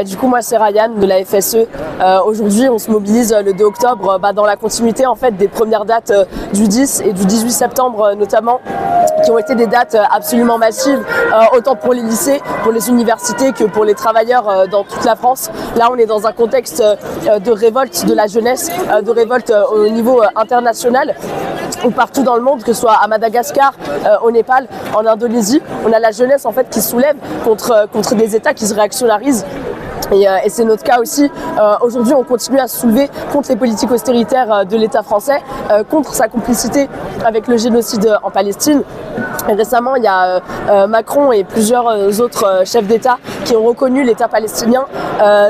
Du coup, moi, c'est Ryan de la FSE. Aujourd'hui, on se mobilise le 2 octobre dans la continuité en fait, des premières dates du 10 et du 18 septembre notamment, qui ont été des dates absolument massives, autant pour les lycées, pour les universités que pour les travailleurs dans toute la France. Là, on est dans un contexte de révolte de la jeunesse, de révolte au niveau international, ou partout dans le monde, que ce soit à Madagascar, au Népal, en Indonésie. On a la jeunesse en fait qui soulève contre des États qui se réactionnarisent. Et c'est notre cas aussi. Aujourd'hui, on continue à se soulever contre les politiques austéritaires de l'État français, contre sa complicité avec le génocide en Palestine. Et récemment, il y a Macron et plusieurs autres chefs d'État qui ont reconnu l'État palestinien.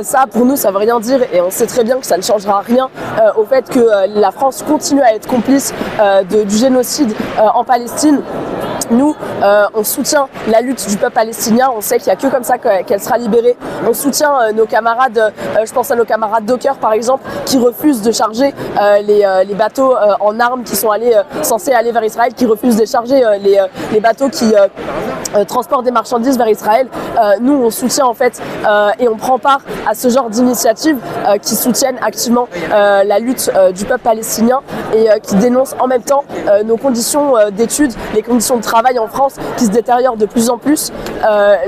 Ça, pour nous, ça ne veut rien dire et on sait très bien que ça ne changera rien au fait que la France continue à être complice du génocide en Palestine. Nous, on soutient la lutte du peuple palestinien, on sait qu'il n'y a que comme ça qu'elle sera libérée. On soutient nos camarades, je pense à nos camarades Docker par exemple, qui refusent de charger les bateaux en armes qui sont censés aller vers Israël, qui refusent de charger les bateaux qui transportent des marchandises vers Israël. Nous, on soutient en fait et on prend part à ce genre d'initiatives qui soutiennent activement la lutte du peuple palestinien et qui dénoncent en même temps nos conditions d'études, les conditions de travail en France qui se détériorent de plus en plus,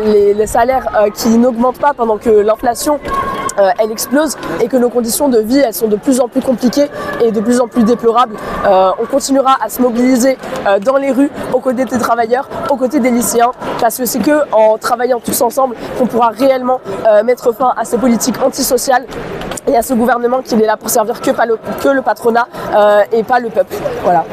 les salaires qui n'augmentent pas pendant que l'inflation elle explose et que nos conditions de vie elles sont de plus en plus compliquées et de plus en plus déplorables. On continuera à se mobiliser dans les rues aux côtés des travailleurs, aux côtés des lycéens, parce que c'est qu'en travaillant tous ensemble qu'on pourra réellement mettre fin à ces politiques antisociales et à ce gouvernement qui n'est là pour servir que le patronat et pas le peuple. Voilà.